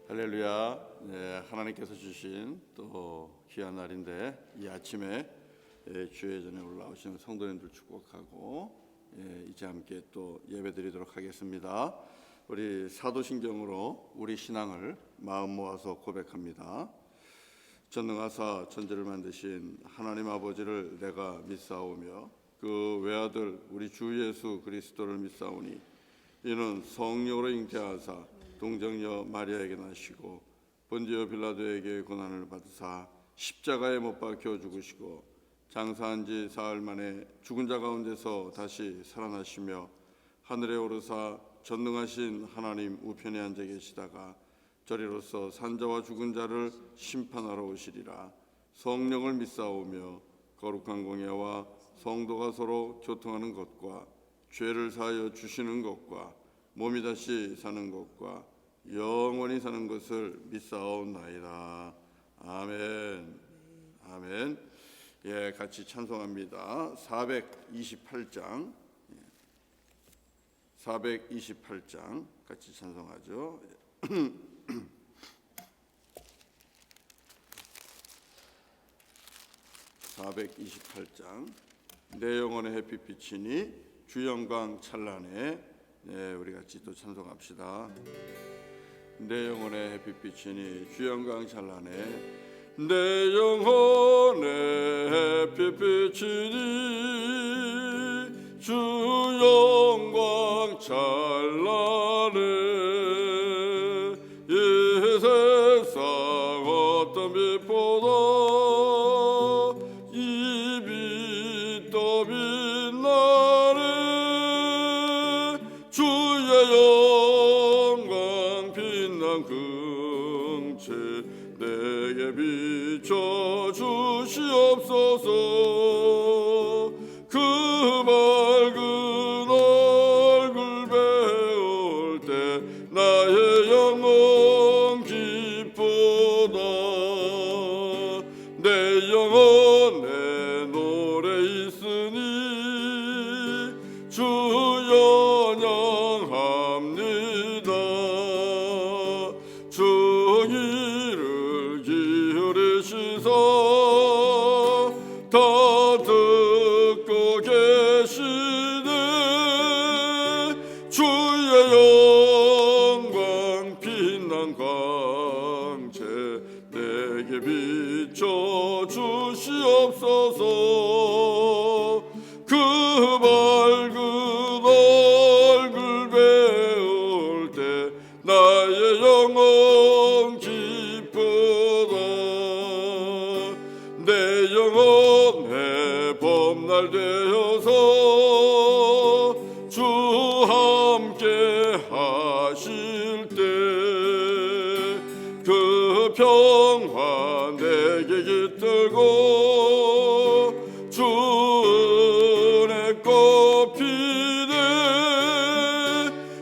할렐루야. 네, 하나님께서 주신 또 귀한 날인데 이 아침에 주의 전에 올라오시는 성도님들 축복하고 이제 함께 또 예배드리도록 하겠습니다. 우리 사도신경으로 우리 신앙을 마음 모아서 고백합니다. 전능하사 천지를 만드신 하나님 아버지를 내가 믿사오며 그 외아들 우리 주 예수 그리스도를 믿사오니 이는 성령으로 잉태하사 동정녀 마리아에게 나시고 본디오 빌라도에게 고난을 받으사 십자가에 못 박혀 죽으시고 장사한 지 사흘 만에 죽은 자 가운데서 다시 살아나시며 하늘에 오르사 전능하신 하나님 우편에 앉아 계시다가 저리로서 산자와 죽은 자를 심판하러 오시리라. 성령을 믿사오며 거룩한 공예와 성도가 서로 교통하는 것과 죄를 사하여 주시는 것과 몸이 다시 사는 것과 영원히 사는 것을 믿사옵나이다. 아멘. 아멘. 예, 같이 찬송합니다. 428장 428장 같이 찬송하죠. 428장 내 영혼의 햇빛 비치니 주 영광 찬란해. 네, 우리 같이 또 찬송합시다. 내 영혼의 햇빛 비치니 주 영광 찬란해. 내 영혼의 햇빛 비치니 주 영광 찬란해. 이 세상 어떤 빛보다 이 빛 더 빛나네. 주의 영광 빛난 긍채 내게 비춰 주시옵소서. 그 밝은 얼굴 배울 때 나의 영혼 기쁘다. 내 영혼에 노래 있으니 주 연양합니다. 주 귀를 기울이시사 다 듣고 계시네. 주의 영광 빛난 광채 내게 비춰 주시옵소서. 그 밝은 얼굴 배울 때 나의 영혼 기쁘다. 내 영혼의 봄날 되어서 주 함께 하실 때 그 평화 내게 깃들고 주 은혜 꽃피네.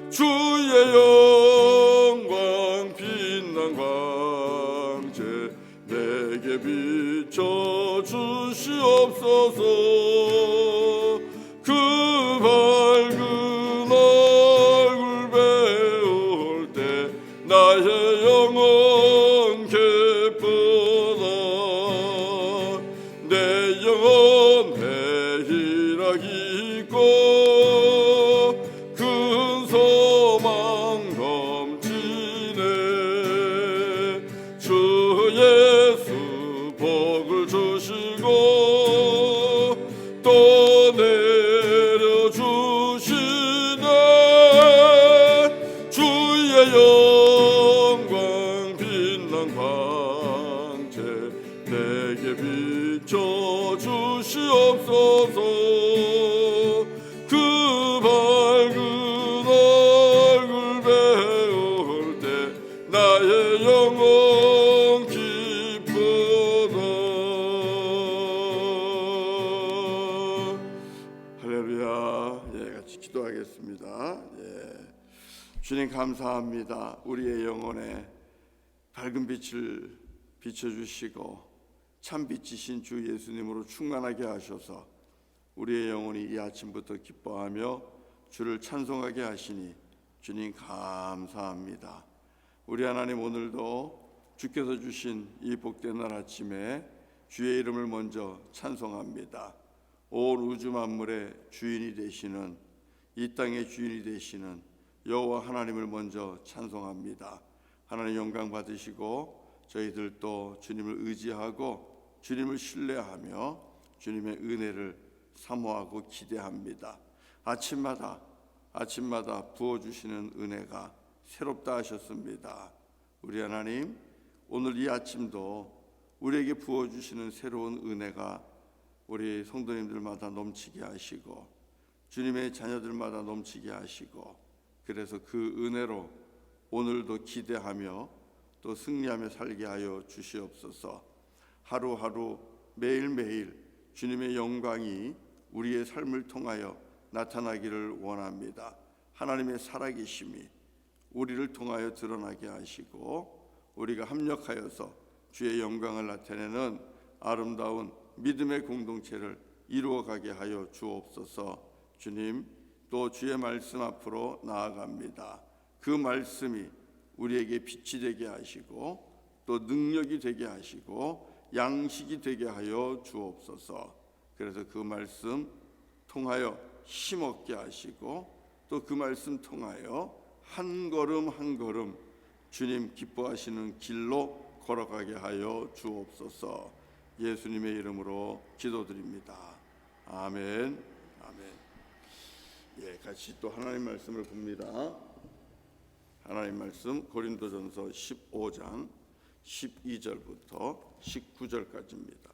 주의 영광 빛난 광채 내게 비춰 주시옵소서. 그 밝은 얼굴 배울 때 나의 영혼 기쁘다. 내 영혼에 희락이 있고 큰 소망 넘치네. 주 예수 복을 주시고 또 내려주시네. 주의 영광 빛난 광채 내게 비춰 주시옵소서. 그 밝은 얼굴 배울 때 나의 영혼 기쁘다. 할렐루야. 예, 같이 기도하겠습니다. 예. 주님 감사합니다. 우리의 영혼에 밝은 빛을 비춰주시고 참빛이신 주 예수님으로 충만하게 하셔서 우리의 영혼이 이 아침부터 기뻐하며 주를 찬송하게 하시니 주님 감사합니다. 우리 하나님, 오늘도 주께서 주신 이 복된 날 아침에 주의 이름을 먼저 찬송합니다. 온 우주 만물의 주인이 되시는, 이 땅의 주인이 되시는 여호와 하나님을 먼저 찬송합니다. 하나님 영광 받으시고 저희들도 주님을 의지하고 주님을 신뢰하며 주님의 은혜를 사모하고 기대합니다. 아침마다 부어주시는 은혜가 새롭다 하셨습니다. 우리 하나님, 오늘 이 아침도 우리에게 부어주시는 새로운 은혜가 우리 성도님들마다 넘치게 하시고 주님의 자녀들마다 넘치게 하시고, 그래서 그 은혜로 오늘도 기대하며 또 승리하며 살게 하여 주시옵소서. 하루하루 매일매일 주님의 영광이 우리의 삶을 통하여 나타나기를 원합니다. 하나님의 살아계심이 우리를 통하여 드러나게 하시고 우리가 합력하여서 주의 영광을 나타내는 아름다운 믿음의 공동체를 이루어가게 하여 주옵소서. 주님, 또 주의 말씀 앞으로 나아갑니다. 그 말씀이 우리에게 빛이 되게 하시고 또 능력이 되게 하시고 양식이 되게 하여 주옵소서. 그래서 그 말씀 통하여 힘없게 하시고 또 그 말씀 통하여 한 걸음 한 걸음 주님 기뻐하시는 길로 걸어가게 하여 주옵소서. 예수님의 이름으로 기도드립니다. 아멘. 아멘. 예, 같이 또 하나님 말씀을 봅니다. 하나님 말씀 고린도전서 15장 12절부터 19절까지입니다.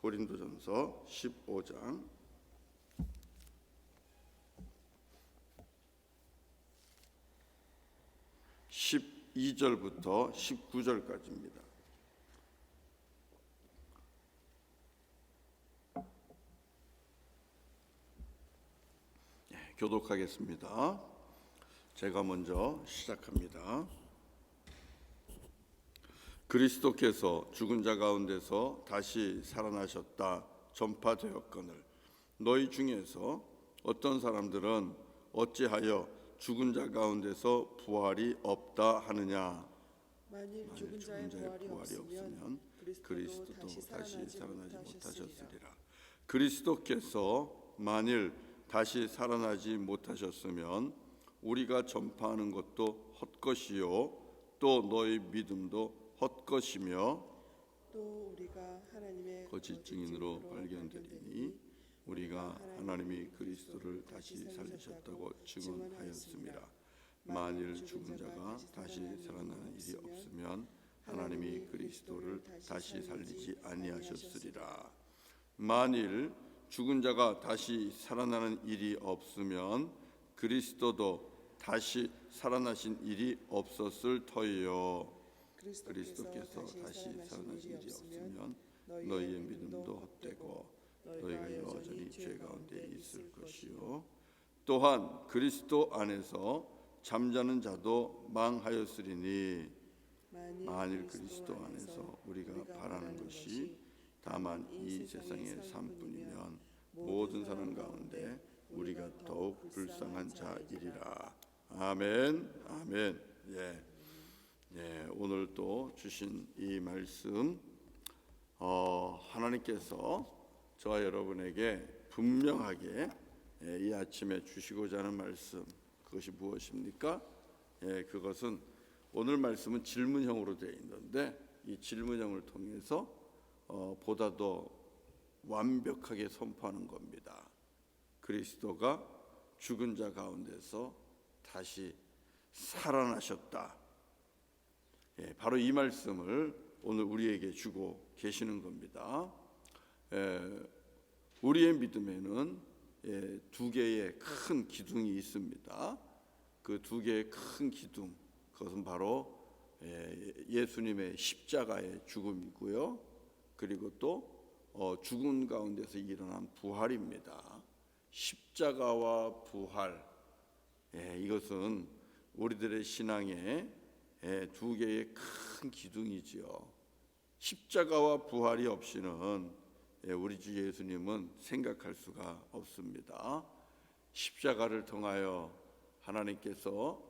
고린도전서 15장 12절부터 19절까지입니다. 교독하겠습니다. 제가 먼저 시작합니다. 그리스도께서 죽은 자 가운데서 다시 살아나셨다 전파되었거늘 너희 중에서 어떤 사람들은 어찌하여 죽은 자 가운데서 부활이 없다 하느냐. 만일 죽은 자의 부활이 없으면 그리스도도 다시 살아나지 못하셨으리라. 그리스도께서 만일 다시 살아나지 못하셨으면 우리가 전파하는 것도 헛것이요 또 너희 믿음도 헛것이며 또 우리가 하나님의 거짓 증인으로 발견되리니 우리가 하나님이 그리스도를 다시 살리셨다고 증언하였습니다. 만일 죽은 자가 다시 살아나는 일이 없으면 하나님이 그리스도를 다시 살리지 아니하셨으리라. 만일 죽은 자가 다시 살아나는 일이 없으면 그리스도도 다시 살아나신 일이 없었을 터이요. 그리스도께서 다시 살아나신 일이 없으면 너희의 믿음도 헛되고 너희가 여전히 죄 가운데 있을 것이요. 또한 그리스도 안에서 잠자는 자도 망하였으리니 만일 그리스도 안에서 우리가 바라는 것이 다만 이 세상의 삶뿐이면 모든 사람 가운데 우리가 더욱 불쌍한 자이리라. 아멘. 아멘. 예, 오늘 또 주신 이 말씀, 하나님께서 저와 여러분에게 분명하게 이 아침에 주시고자 하는 말씀, 그것이 무엇입니까? 그것은 오늘 말씀은 질문형으로 되어 있는데 이 질문형을 통해서 보다 더 완벽하게 선포하는 겁니다. 그리스도가 죽은 자 가운데서 다시 살아나셨다. 바로 이 말씀을 오늘 우리에게 주고 계시는 겁니다. 우리의 믿음에는 두 개의 큰 기둥이 있습니다. 그 두 개의 큰 기둥, 그것은 바로 예수님의 십자가의 죽음이고요. 그리고 또 죽은 가운데서 일어난 부활입니다. 십자가와 부활, 이것은 우리들의 신앙의 두 개의 큰 기둥이지요. 십자가와 부활이 없이는 우리 주 예수님은 생각할 수가 없습니다. 십자가를 통하여 하나님께서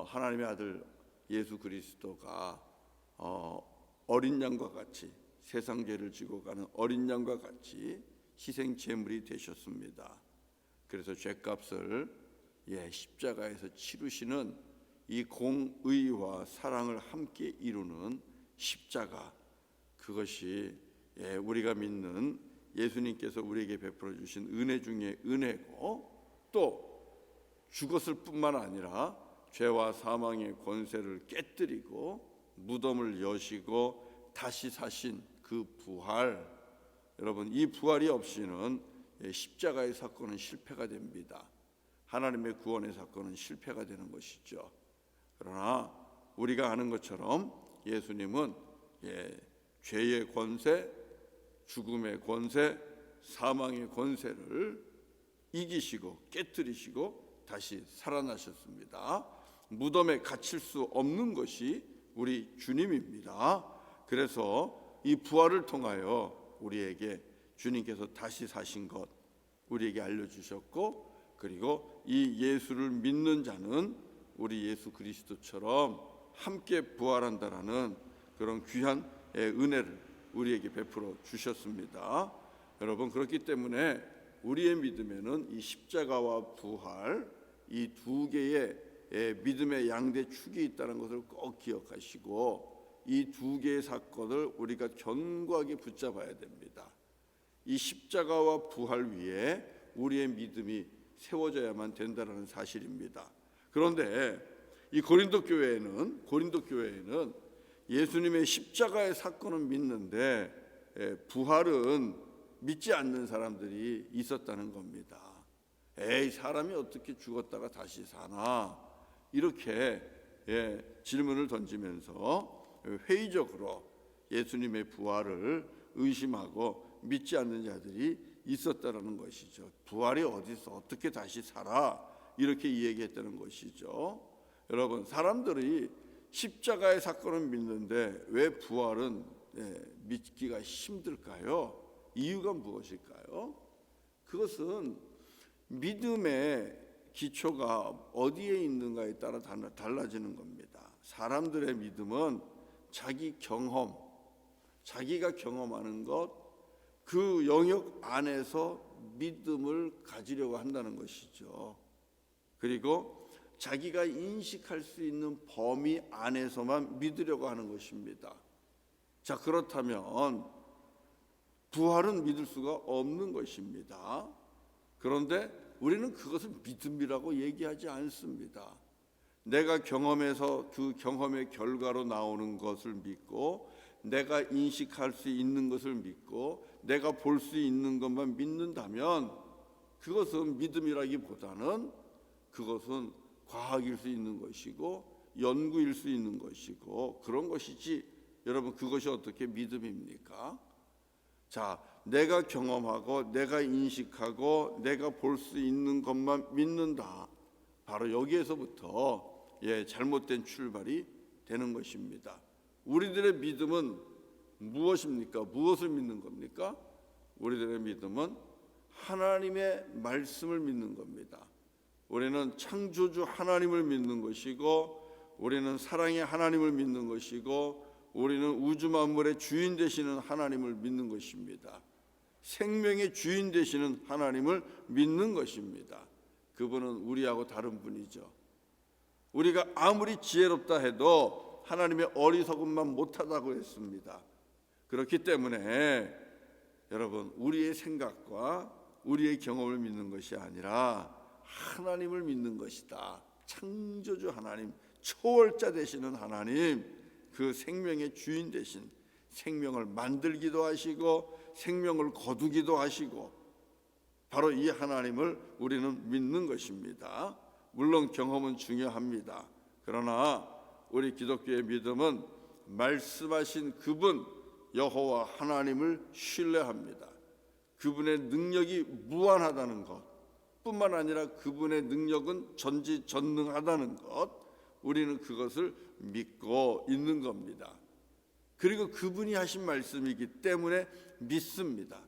하나님의 아들 예수 그리스도가 어린 양과 같이 세상 죄를 지고 가는 어린 양과 같이 희생 제물이 되셨습니다. 그래서 죄값을 십자가에서 치르시는 이 공의와 사랑을 함께 이루는 십자가, 그것이 우리가 믿는 예수님께서 우리에게 베풀어 주신 은혜 중에 은혜고, 또 죽었을 뿐만 아니라 죄와 사망의 권세를 깨뜨리고 무덤을 여시고 다시 사신 그 부활, 여러분 이 부활이 없이는 십자가의 사건은 실패가 됩니다. 하나님의 구원의 사건은 실패가 되는 것이죠. 그러나 우리가 아는 것처럼 예수님은 죄의 권세, 죽음의 권세, 사망의 권세를 이기시고 깨뜨리시고 다시 살아나셨습니다. 무덤에 갇힐 수 없는 것이 우리 주님입니다. 그래서 이 부활을 통하여 우리에게 주님께서 다시 사신 것 우리에게 알려주셨고, 그리고 이 예수를 믿는 자는 우리 예수 그리스도처럼 함께 부활한다라는 그런 귀한 은혜를 우리에게 베풀어 주셨습니다. 여러분, 그렇기 때문에 우리의 믿음에는 이 십자가와 부활, 이 두 개의 믿음의 양대 축이 있다는 것을 꼭 기억하시고, 이 두 개의 사건을 우리가 견고하게 붙잡아야 됩니다. 이 십자가와 부활 위에 우리의 믿음이 세워져야만 된다는 사실입니다. 그런데 이 고린도 교회에는 예수님의 십자가의 사건은 믿는데 부활은 믿지 않는 사람들이 있었다는 겁니다. 사람이 어떻게 죽었다가 다시 사나, 이렇게 질문을 던지면서 회의적으로 예수님의 부활을 의심하고 믿지 않는 자들이 있었다는 것이죠. 부활이 어디서 어떻게 다시 살아, 이렇게 이야기했다는 것이죠. 여러분, 사람들이 십자가의 사건을 믿는데 왜 부활은 믿기가 힘들까요? 이유가 무엇일까요? 그것은 믿음의 기초가 어디에 있는가에 따라 달라지는 겁니다. 사람들의 믿음은 자기 경험, 자기가 경험하는 것, 그 영역 안에서 믿음을 가지려고 한다는 것이죠. 그리고 자기가 인식할 수 있는 범위 안에서만 믿으려고 하는 것입니다. 자, 그렇다면 부활은 믿을 수가 없는 것입니다. 그런데 우리는 그것을 믿음이라고 얘기하지 않습니다. 내가 경험해서 그 경험의 결과로 나오는 것을 믿고, 내가 인식할 수 있는 것을 믿고, 내가 볼 수 있는 것만 믿는다면 그것은 믿음이라기보다는 그것은 과학일 수 있는 것이고 연구일 수 있는 것이고 그런 것이지, 여러분 그것이 어떻게 믿음입니까? 자, 내가 경험하고 내가 인식하고 내가 볼 수 있는 것만 믿는다, 바로 여기에서부터 잘못된 출발이 되는 것입니다. 우리들의 믿음은 무엇입니까? 무엇을 믿는 겁니까? 우리들의 믿음은 하나님의 말씀을 믿는 겁니다. 우리는 창조주 하나님을 믿는 것이고, 우리는 사랑의 하나님을 믿는 것이고, 우리는 우주 만물의 주인 되시는 하나님을 믿는 것입니다. 생명의 주인 되시는 하나님을 믿는 것입니다. 그분은 우리하고 다른 분이죠. 우리가 아무리 지혜롭다 해도 하나님의 어리석음만 못하다고 했습니다. 그렇기 때문에 여러분, 우리의 생각과 우리의 경험을 믿는 것이 아니라 하나님을 믿는 것이다. 창조주 하나님, 초월자 되시는 하나님, 그 생명의 주인 되신, 생명을 만들기도 하시고 생명을 거두기도 하시고, 바로 이 하나님을 우리는 믿는 것입니다. 물론 경험은 중요합니다. 그러나 우리 기독교의 믿음은 말씀하신 그분 여호와 하나님을 신뢰합니다. 그분의 능력이 무한하다는 것 뿐만 아니라 그분의 능력은 전지전능하다는 것, 우리는 그것을 믿고 있는 겁니다. 그리고 그분이 하신 말씀이기 때문에 믿습니다.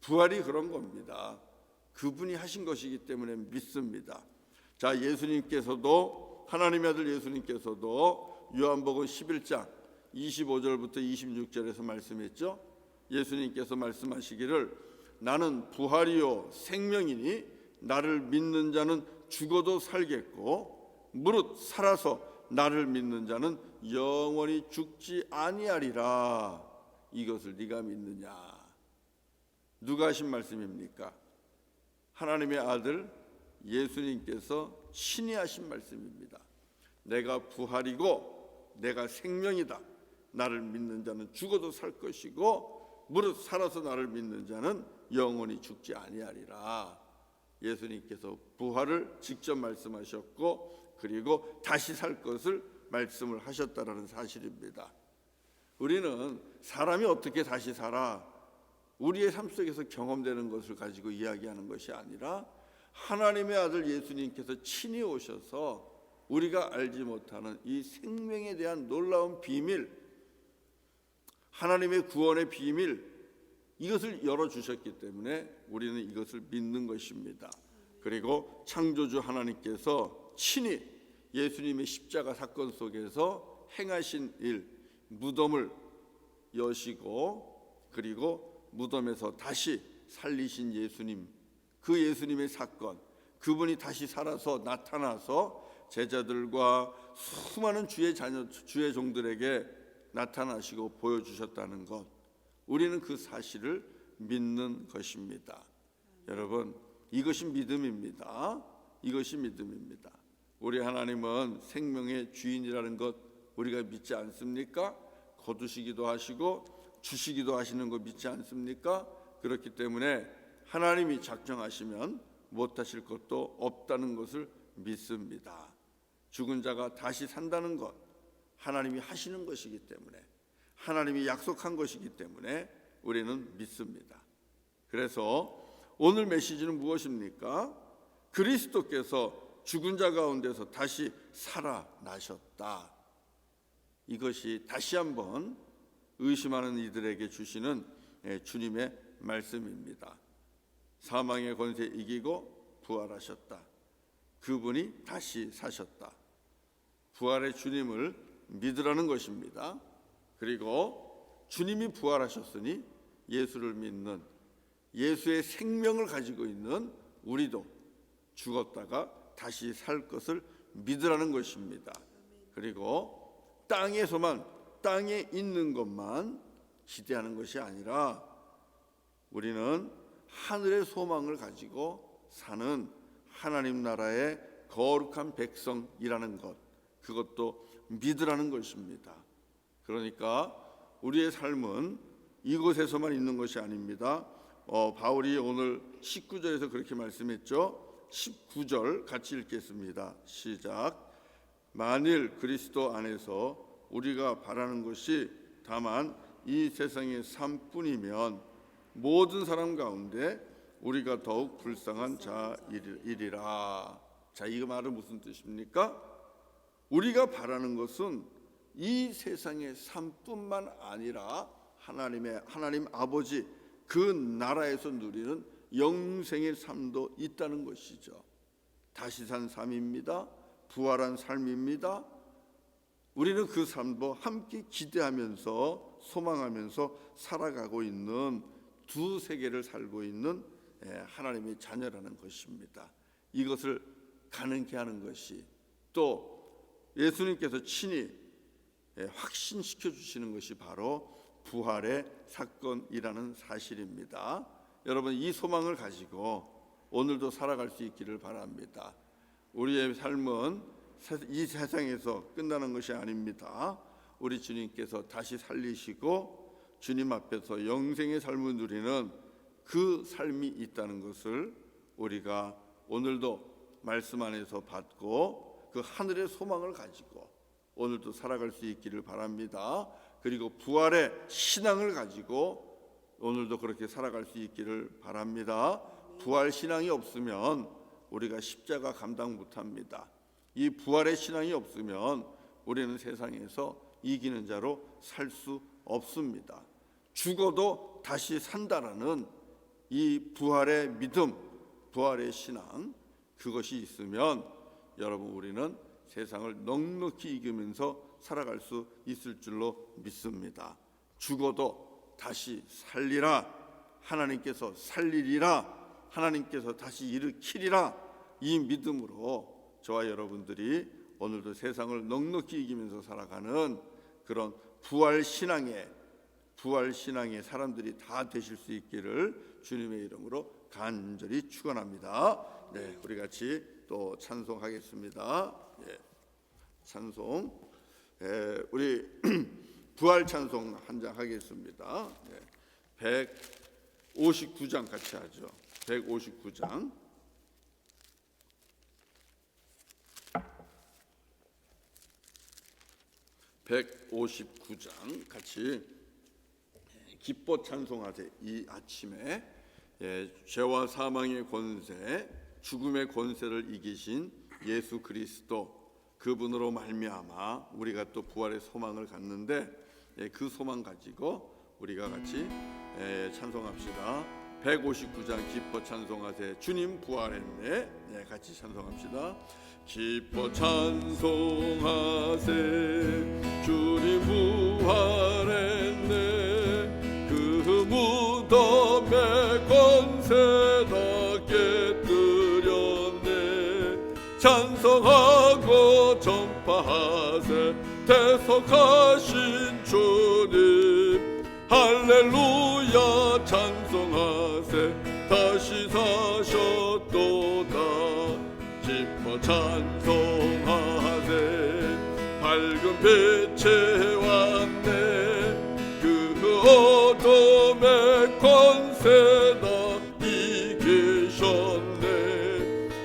부활이 그런 겁니다. 그분이 하신 것이기 때문에 믿습니다. 자, 예수님께서도 하나님의 아들 예수님께서도 요한복음 11장 25절부터 26절에서 말씀했죠. 예수님께서 말씀하시기를 나는 부활이요 생명이니 나를 믿는 자는 죽어도 살겠고 무릇 살아서 나를 믿는 자는 영원히 죽지 아니하리라. 이것을 네가 믿느냐? 누가 하신 말씀입니까? 하나님의 아들 예수님께서 친히 하신 말씀입니다. 내가 부활이고 내가 생명이다. 나를 믿는 자는 죽어도 살 것이고 무릇 살아서 나를 믿는 자는 영원히 죽지 아니하리라. 예수님께서 부활을 직접 말씀하셨고 그리고 다시 살 것을 말씀을 하셨다라는 사실입니다. 우리는 사람이 어떻게 다시 살아? 우리의 삶 속에서 경험되는 것을 가지고 이야기하는 것이 아니라 하나님의 아들 예수님께서 친히 오셔서 우리가 알지 못하는 이 생명에 대한 놀라운 비밀, 하나님의 구원의 비밀, 이것을 열어주셨기 때문에 우리는 이것을 믿는 것입니다. 그리고 창조주 하나님께서 친히 예수님의 십자가 사건 속에서 행하신 일, 무덤을 여시고 그리고 무덤에서 다시 살리신 예수님, 그 예수님의 사건, 그분이 다시 살아서 나타나서 제자들과 수많은 주의 자녀, 주의 종들에게 나타나시고 보여주셨다는 것, 우리는 그 사실을 믿는 것입니다. 여러분, 이것이 믿음입니다. 이것이 믿음입니다. 우리 하나님은 생명의 주인이라는 것 우리가 믿지 않습니까? 거두시기도 하시고 주시기도 하시는 거 믿지 않습니까? 그렇기 때문에 하나님이 작정하시면 못하실 것도 없다는 것을 믿습니다. 죽은 자가 다시 산다는 것 하나님이 하시는 것이기 때문에, 하나님이 약속한 것이기 때문에 우리는 믿습니다. 그래서 오늘 메시지는 무엇입니까? 그리스도께서 죽은 자 가운데서 다시 살아나셨다. 이것이 다시 한번 의심하는 이들에게 주시는 주님의 말씀입니다. 사망의 권세 이기고 부활하셨다. 그분이 다시 사셨다. 부활의 주님을 믿으라는 것입니다. 그리고 주님이 부활하셨으니 예수를 믿는, 예수의 생명을 가지고 있는 우리도 죽었다가 다시 살 것을 믿으라는 것입니다. 그리고 땅에서만, 땅에 있는 것만 기대하는 것이 아니라 우리는 하늘의 소망을 가지고 사는 하나님 나라의 거룩한 백성이라는 것, 그것도 믿으라는 것입니다. 그러니까 우리의 삶은 이곳에서만 있는 것이 아닙니다. 바울이 오늘 19절에서 그렇게 말씀했죠. 19절 같이 읽겠습니다. 시작. 만일 그리스도 안에서 우리가 바라는 것이 다만 이 세상의 삶뿐이면 모든 사람 가운데 우리가 더욱 불쌍한 자이리라. 자, 이 말은 무슨 뜻입니까? 우리가 바라는 것은 이 세상의 삶뿐만 아니라 하나님 아버지 그 나라에서 누리는 영생의 삶도 있다는 것이죠. 다시 산 삶입니다. 부활한 삶입니다. 우리는 그 삶도 함께 기대하면서 소망하면서 살아가고 있는 두 세계를 살고 있는 하나님의 자녀라는 것입니다. 이것을 가능케 하는 것이 또 예수님께서 친히 확신시켜 주시는 것이 바로 부활의 사건이라는 사실입니다. 여러분, 이 소망을 가지고 오늘도 살아갈 수 있기를 바랍니다. 우리의 삶은 이 세상에서 끝나는 것이 아닙니다. 우리 주님께서 다시 살리시고 주님 앞에서 영생의 삶을 누리는 그 삶이 있다는 것을 우리가 오늘도 말씀 안에서 받고 그 하늘의 소망을 가지고 오늘도 살아갈 수 있기를 바랍니다. 그리고 부활의 신앙을 가지고 오늘도 그렇게 살아갈 수 있기를 바랍니다. 부활 신앙이 없으면 우리가 십자가 감당 못합니다. 이 부활의 신앙이 없으면 우리는 세상에서 이기는 자로 살 수 없습니다. 죽어도 다시 산다라는 이 부활의 믿음, 부활의 신앙, 그것이 있으면 여러분 우리는 세상을 넉넉히 이기면서 살아갈 수 있을 줄로 믿습니다. 죽어도 다시 살리라, 하나님께서 살리리라, 하나님께서 다시 일으키리라, 이 믿음으로 저와 여러분들이 오늘도 세상을 넉넉히 이기면서 살아가는 그런 부활신앙의 사람들이 다 되실 수 있기를 주님의 이름으로 간절히 축원합니다. 네, 우리 같이 또 찬송하겠습니다. 예, 찬송, 우리 부활 찬송 한 장 하겠습니다. 159장 같이 하죠. 159장. 같이 기뻐 찬송하세. 이 아침에 죄와 사망의 권세, 죽음의 권세를 이기신 예수 그리스도, 그분으로 말미암아 우리가 또 부활의 소망을 갖는데, 그 소망 가지고 우리가 같이 찬송합시다. 159장 기뻐 찬송하세. 주님 부활했네. 같이 찬송합시다. 기뻐 찬송하세. 주님 부활했네. 그 무덤의 권세 다 깨뜨렸네. 찬송하고 전파하세. 대속하신 주님 할렐루야 찬송하세. 다시 사셨도다. 기뻐 찬송하세. 밝은 빛이 왔네. 그 어둠의 권세다 이기셨네.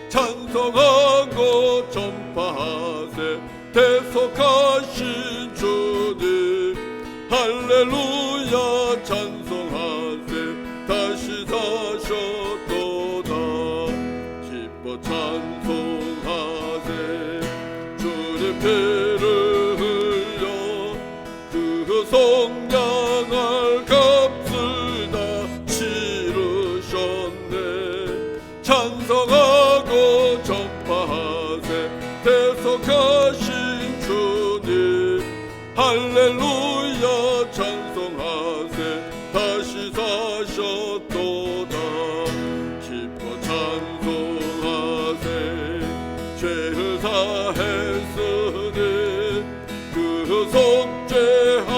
찬송하고 전파하세. 대속하신 주님 할렐루야 찬송하세. 다시 사셨도다. 기뻐 찬송하세. 주님 피를 흘려 그 속량할 값을 다 치르셨네. 찬송하고 전파하세. 대속하신 주님 할렐루야 찬송하세. 다시 사셨도다. 기뻐 찬송하세. 죄를 사했으니 그 속죄한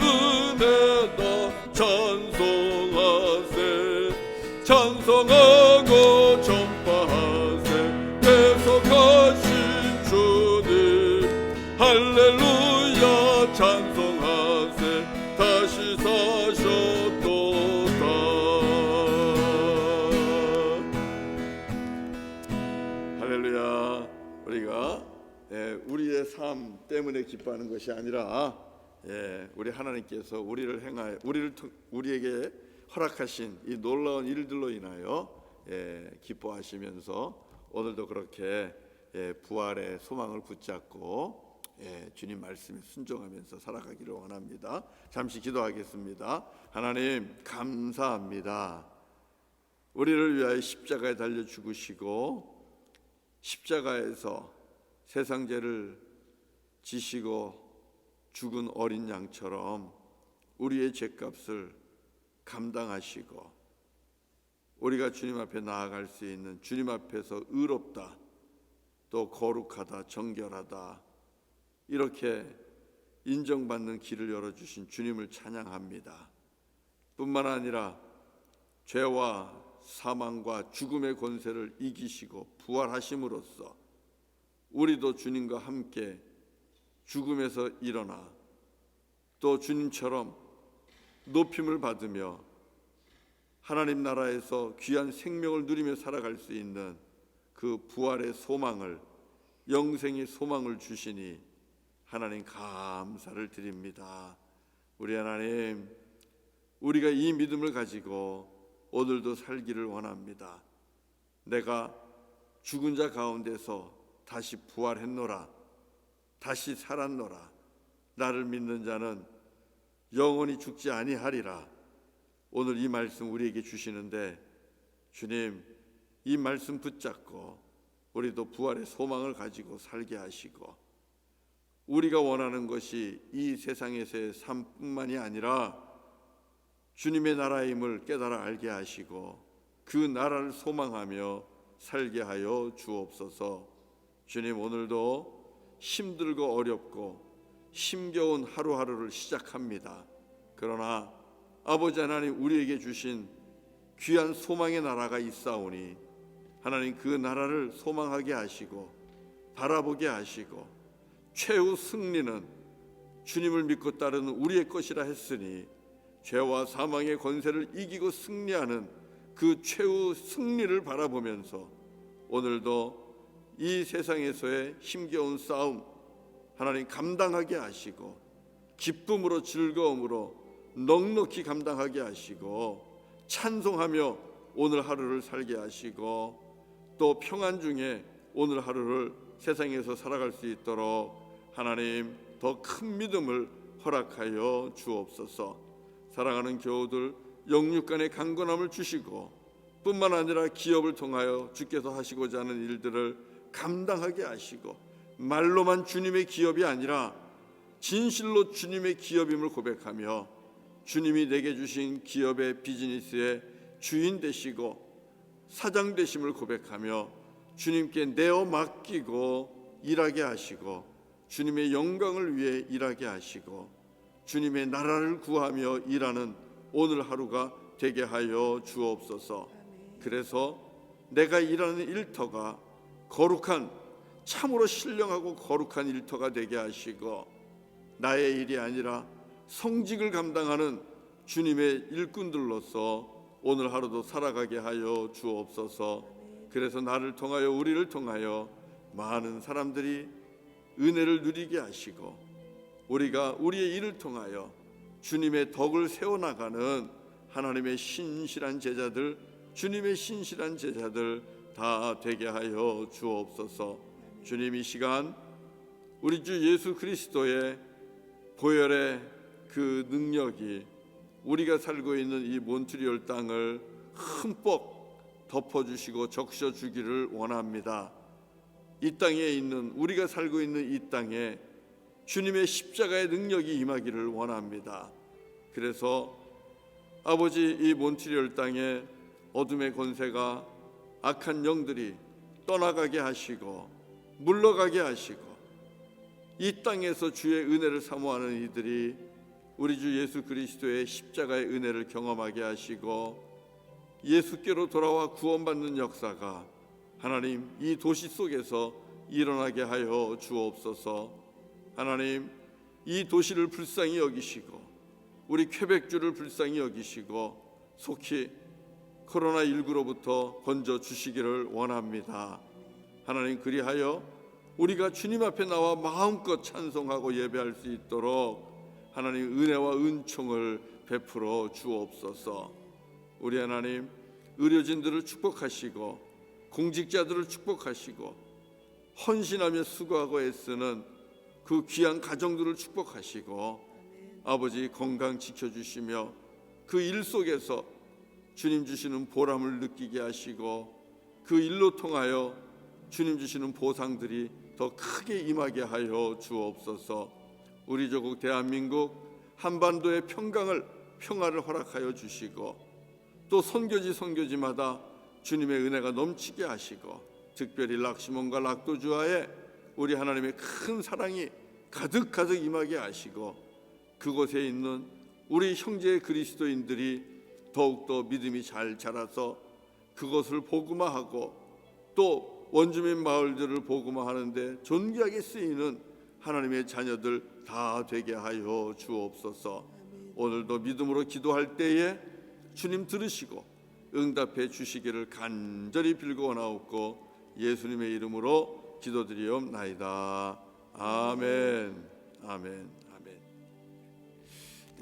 은혜다 찬송하세. 찬송하고 전파하세. 대속하신 주님 할렐루야 찬송하세. 다시 사셨도다. 할렐루야. 우리가 우리의 삶 때문에 기뻐하는 것이 아니라 우리 하나님께서 우리에게 허락하신 이 놀라운 일들로 인하여 기뻐하시면서 오늘도 그렇게 부활의 소망을 붙잡고 주님 말씀에 순종하면서 살아가기를 원합니다. 잠시 기도하겠습니다. 하나님 감사합니다. 우리를 위하여 십자가에 달려 죽으시고 십자가에서 세상 죄를 지시고 죽은 어린 양처럼 우리의 죄값을 감당하시고 우리가 주님 앞에 나아갈 수 있는, 주님 앞에서 의롭다, 또 거룩하다, 정결하다, 이렇게 인정받는 길을 열어주신 주님을 찬양합니다. 뿐만 아니라 죄와 사망과 죽음의 권세를 이기시고 부활하심으로써 우리도 주님과 함께 죽음에서 일어나 또 주님처럼 높임을 받으며 하나님 나라에서 귀한 생명을 누리며 살아갈 수 있는 그 부활의 소망을, 영생의 소망을 주시니 하나님 감사를 드립니다. 우리 하나님, 우리가 이 믿음을 가지고 오늘도 살기를 원합니다. 내가 죽은 자 가운데서 다시 부활했노라, 다시 살았노라. 나를 믿는 자는 영원히 죽지 아니하리라. 오늘 이 말씀 우리에게 주시는데 주님, 이 말씀 붙잡고 우리도 부활의 소망을 가지고 살게 하시고, 우리가 원하는 것이 이 세상에서의 삶뿐만이 아니라 주님의 나라임을 깨달아 알게 하시고 그 나라를 소망하며 살게 하여 주옵소서. 주님, 오늘도 힘들고 어렵고 힘겨운 하루하루를 시작합니다. 그러나 아버지 하나님, 우리에게 주신 귀한 소망의 나라가 있사오니 하나님, 그 나라를 소망하게 하시고 바라보게 하시고, 최후 승리는 주님을 믿고 따르는 우리의 것이라 했으니 죄와 사망의 권세를 이기고 승리하는 그 최후 승리를 바라보면서 오늘도 이 세상에서의 힘겨운 싸움 하나님 감당하게 하시고, 기쁨으로 즐거움으로 넉넉히 감당하게 하시고, 찬송하며 오늘 하루를 살게 하시고, 또 평안 중에 오늘 하루를 세상에서 살아갈 수 있도록 하나님 더 큰 믿음을 허락하여 주옵소서. 사랑하는 교우들 영육 간의 강건함을 주시고, 뿐만 아니라 기업을 통하여 주께서 하시고자 하는 일들을 감당하게 하시고, 말로만 주님의 기업이 아니라 진실로 주님의 기업임을 고백하며 주님이 내게 주신 기업의 비즈니스의 주인 되시고 사장 되심을 고백하며 주님께 내어 맡기고 일하게 하시고, 주님의 영광을 위해 일하게 하시고, 주님의 나라를 구하며 일하는 오늘 하루가 되게 하여 주옵소서. 그래서 내가 일하는 일터가 거룩한, 참으로 신령하고 거룩한 일터가 되게 하시고, 나의 일이 아니라 성직을 감당하는 주님의 일꾼들로서 오늘 하루도 살아가게 하여 주옵소서. 그래서 나를 통하여, 우리를 통하여 많은 사람들이 은혜를 누리게 하시고, 우리가 우리의 일을 통하여 주님의 덕을 세워나가는 하나님의 신실한 제자들, 주님의 신실한 제자들 다 되게 하여 주옵소서. 주님, 이 시간 우리 주 예수 그리스도의 보혈의 그 능력이 우리가 살고 있는 이 몬트리올 땅을 흠뻑 덮어주시고 적셔주기를 원합니다. 이 땅에 있는, 우리가 살고 있는 이 땅에 주님의 십자가의 능력이 임하기를 원합니다. 그래서 아버지, 이 몬트리올 땅에 어둠의 권세가, 악한 영들이 떠나가게 하시고 물러가게 하시고, 이 땅에서 주의 은혜를 사모하는 이들이 우리 주 예수 그리스도의 십자가의 은혜를 경험하게 하시고, 예수께로 돌아와 구원받는 역사가 하나님 이 도시 속에서 일어나게 하여 주옵소서. 하나님, 이 도시를 불쌍히 여기시고 우리 퀘벡주를 불쌍히 여기시고 속히 코로나19로부터 건져 주시기를 원합니다. 하나님, 그리하여 우리가 주님 앞에 나와 마음껏 찬송하고 예배할 수 있도록 하나님 은혜와 은총을 베풀어 주옵소서. 우리 하나님, 의료진들을 축복하시고 공직자들을 축복하시고 헌신하며 수고하고 애쓰는 그 귀한 가정들을 축복하시고, 아버지 건강 지켜주시며 그 일 속에서 주님 주시는 보람을 느끼게 하시고, 그 일로 통하여 주님 주시는 보상들이 더 크게 임하게 하여 주옵소서. 우리 조국 대한민국 한반도의 평화를 허락하여 주시고, 또 선교지마다 주님의 은혜가 넘치게 하시고, 특별히 락시몬과 락도주아에 우리 하나님의 큰 사랑이 가득 임하게 하시고, 그곳에 있는 우리 형제 그리스도인들이 더욱더 믿음이 잘 자라서 그것을 복음화하고 또 원주민 마을들을 복음화하는데 존귀하게 쓰이는 하나님의 자녀들 다 되게 하여 주옵소서. 오늘도 믿음으로 기도할 때에 주님 들으시고 응답해 주시기를 간절히 빌고 원하옵고 예수님의 이름으로 기도드리옵나이다. 아멘. 아멘. 아멘.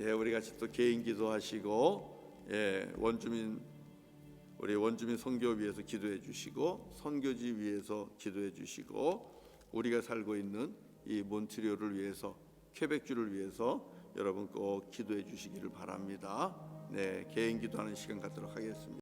예, 우리 같이 또 개인 기도하시고, 우리 원주민 선교 위해서 기도해 주시고, 선교지 위해서 기도해 주시고, 우리가 살고 있는 이 몬트리올을 위해서, 퀘벡주를 위해서 여러분 꼭 기도해 주시기를 바랍니다. 네, 개인 기도하는 시간 갖도록 하겠습니다.